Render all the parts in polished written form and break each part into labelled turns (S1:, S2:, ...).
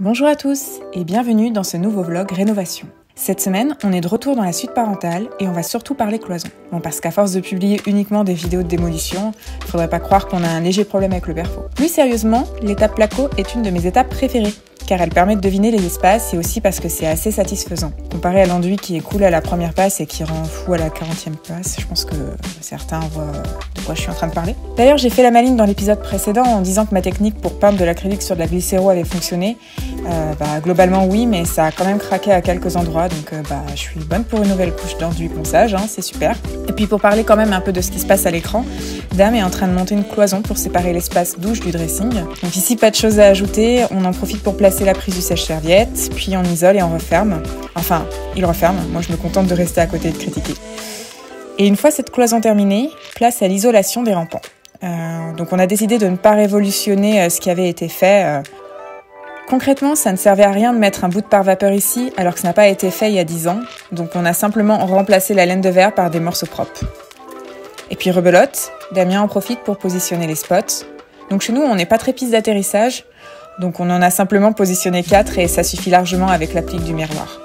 S1: Bonjour à tous et bienvenue dans ce nouveau vlog rénovation. Cette semaine, on est de retour dans la suite parentale et on va surtout parler cloison. Bon, parce qu'à force de publier uniquement des vidéos de démolition, faudrait pas croire qu'on a un léger problème avec le perfo. Plus sérieusement, l'étape placo est une de mes étapes préférées, car elle permet de deviner les espaces et aussi parce que c'est assez satisfaisant. Comparé à l'enduit qui est cool à la première passe et qui rend fou à la 40e passe, je pense que certains voient de quoi je suis en train de parler. D'ailleurs, j'ai fait la maligne dans l'épisode précédent en disant que ma technique pour peindre de l'acrylique sur de la glycéro avait fonctionné. Globalement oui, mais ça a quand même craqué à quelques endroits, donc je suis bonne pour une nouvelle couche d'enduit ponçage, c'est super. Et puis pour parler quand même un peu de ce qui se passe à l'écran, Dame est en train de monter une cloison pour séparer l'espace douche du dressing. Donc ici, pas de choses à ajouter, on en profite pour placer la prise du sèche-serviette, puis on isole et on referme. Enfin, il referme, moi je me contente de rester à côté et de critiquer. Et une fois cette cloison terminée, place à l'isolation des rampants. Donc on a décidé de ne pas révolutionner ce qui avait été fait. Concrètement, ça ne servait à rien de mettre un bout de pare-vapeur ici alors que ça n'a pas été fait il y a 10 ans. Donc on a simplement remplacé la laine de verre par des morceaux propres. Et puis rebelote, Damien en profite pour positionner les spots. Donc chez nous, on n'est pas très piste d'atterrissage. Donc on en a simplement positionné 4 et ça suffit largement avec l'applique du miroir.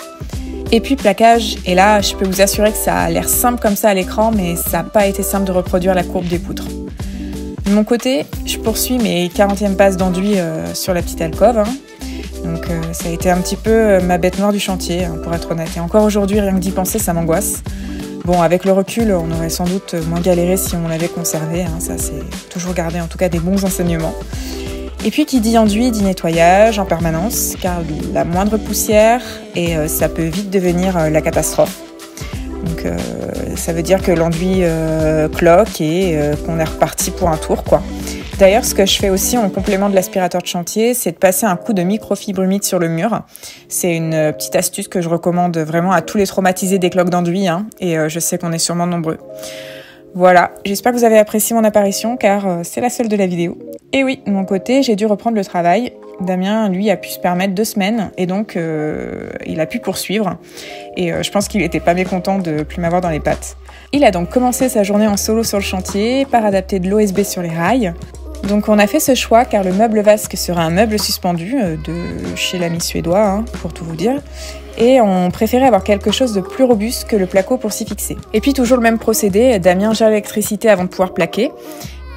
S1: Et puis plaquage, et là je peux vous assurer que ça a l'air simple comme ça à l'écran, mais ça n'a pas été simple de reproduire la courbe des poutres. De mon côté, je poursuis mes 40e passes d'enduit sur la petite alcôve. Donc ça a été un petit peu ma bête noire du chantier, pour être honnête. Et encore aujourd'hui, rien que d'y penser, ça m'angoisse. Bon, avec le recul, on aurait sans doute moins galéré si on l'avait conservé. Ça, c'est toujours garder en tout cas des bons enseignements. Et puis qui dit enduit dit nettoyage en permanence, car la moindre poussière, et ça peut vite devenir la catastrophe. Donc ça veut dire que l'enduit cloque et qu'on est reparti pour un tour, quoi. D'ailleurs, ce que je fais aussi en complément de l'aspirateur de chantier, c'est de passer un coup de microfibre humide sur le mur. C'est une petite astuce que je recommande vraiment à tous les traumatisés des cloques d'enduit, et je sais qu'on est sûrement nombreux. Voilà, j'espère que vous avez apprécié mon apparition car c'est la seule de la vidéo. Et oui, de mon côté, j'ai dû reprendre le travail. Damien, lui, a pu se permettre 2 semaines et donc il a pu poursuivre. Et je pense qu'il n'était pas mécontent de plus m'avoir dans les pattes. Il a donc commencé sa journée en solo sur le chantier par adapter de l'OSB sur les rails. Donc on a fait ce choix car le meuble vasque sera un meuble suspendu de chez l'ami suédois, pour tout vous dire. Et on préférait avoir quelque chose de plus robuste que le placo pour s'y fixer. Et puis toujours le même procédé, Damien gère l'électricité avant de pouvoir plaquer.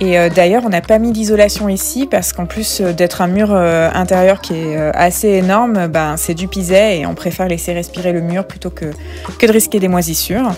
S1: Et d'ailleurs, on n'a pas mis d'isolation ici parce qu'en plus d'être un mur intérieur qui est assez énorme, c'est du piset et on préfère laisser respirer le mur plutôt que de risquer des moisissures.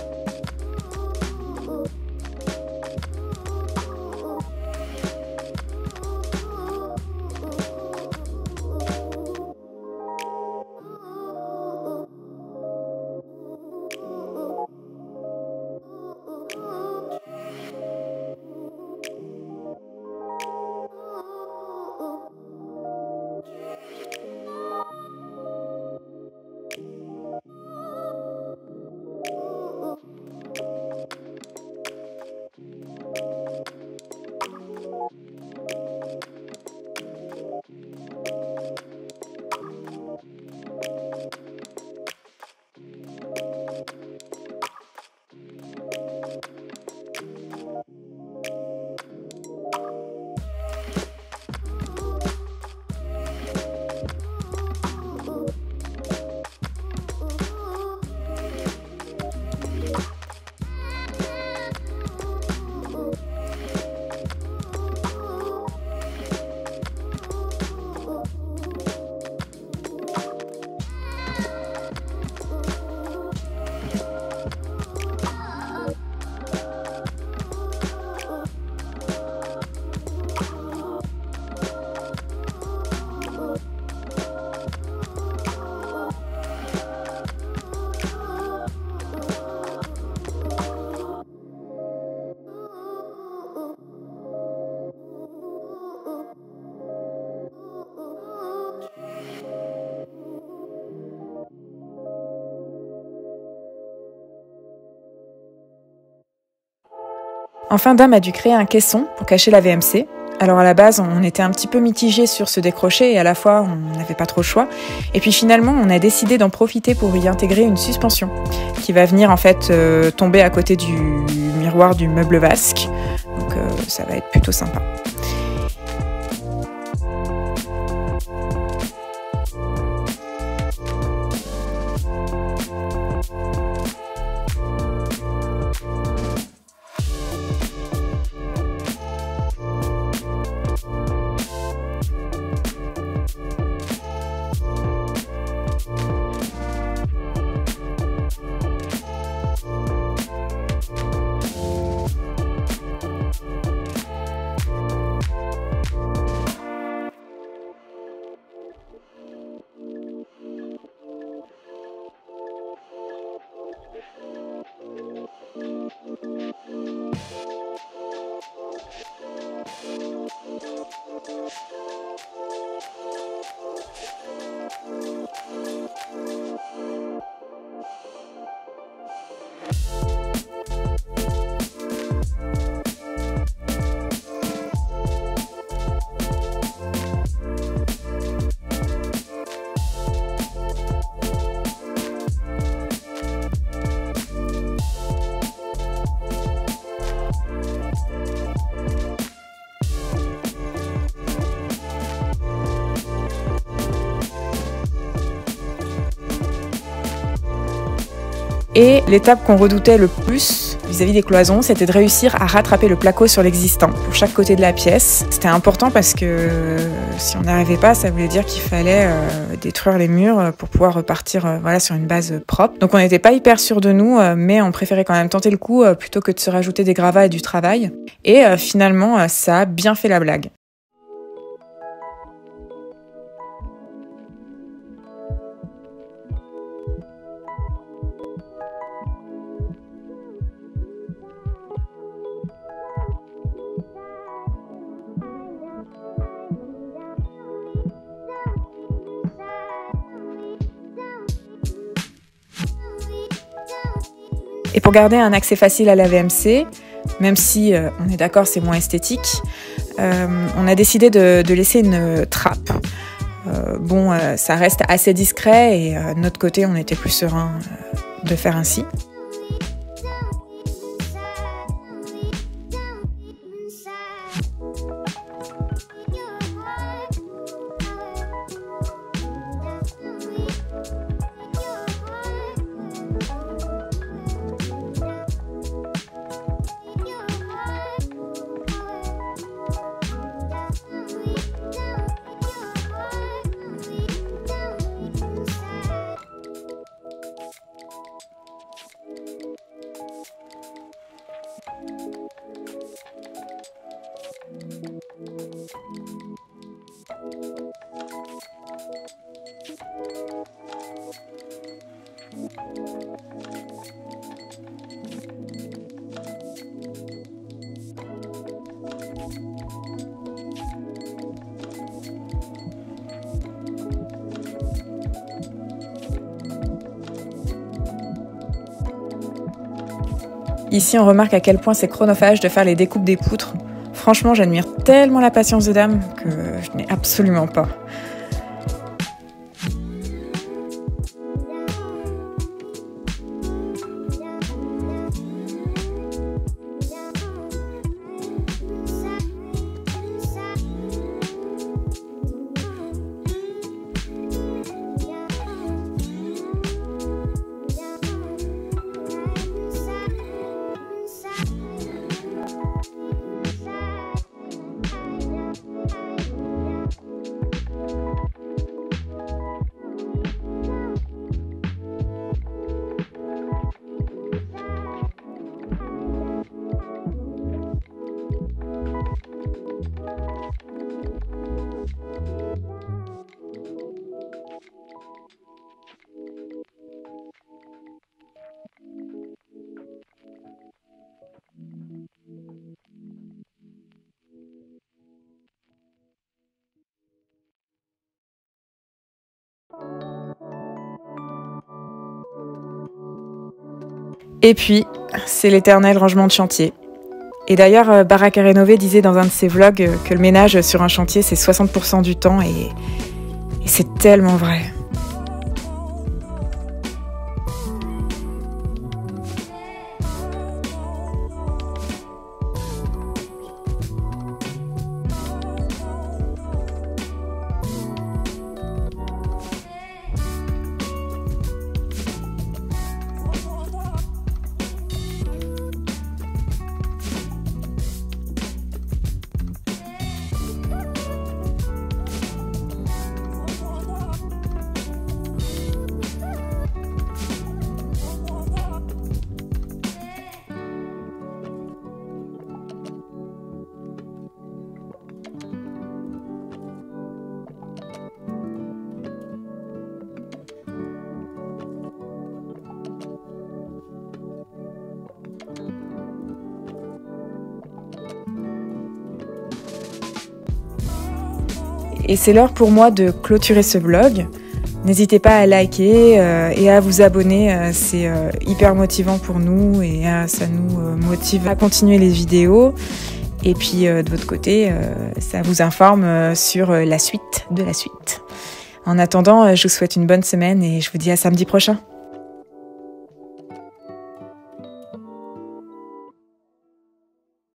S1: Enfin, Dame a dû créer un caisson pour cacher la VMC. Alors à la base, on était un petit peu mitigés sur ce décroché et à la fois, on n'avait pas trop le choix. Et puis finalement, on a décidé d'en profiter pour y intégrer une suspension qui va venir en fait tomber à côté du miroir du meuble vasque. Donc ça va être plutôt sympa. Et l'étape qu'on redoutait le plus vis-à-vis des cloisons, c'était de réussir à rattraper le placo sur l'existant pour chaque côté de la pièce. C'était important parce que si on n'arrivait pas, ça voulait dire qu'il fallait détruire les murs pour pouvoir repartir sur une base propre. Donc on n'était pas hyper sûrs de nous, mais on préférait quand même tenter le coup plutôt que de se rajouter des gravats et du travail. Et finalement, ça a bien fait la blague. Et pour garder un accès facile à la VMC, même si on est d'accord c'est moins esthétique, on a décidé de laisser une trappe. Ça reste assez discret et de notre côté on était plus serein de faire ainsi. Ici, on remarque à quel point c'est chronophage de faire les découpes des poutres. Franchement, j'admire tellement la patience de dame que je n'ai absolument pas. Et puis, c'est l'éternel rangement de chantier. Et d'ailleurs, Barack à Rénover disait dans un de ses vlogs que le ménage sur un chantier, c'est 60% du temps et c'est tellement vrai. Et c'est l'heure pour moi de clôturer ce vlog. N'hésitez pas à liker et à vous abonner, c'est hyper motivant pour nous et ça nous motive à continuer les vidéos. Et puis de votre côté, ça vous informe sur la suite de la suite. En attendant, je vous souhaite une bonne semaine et je vous dis à samedi prochain.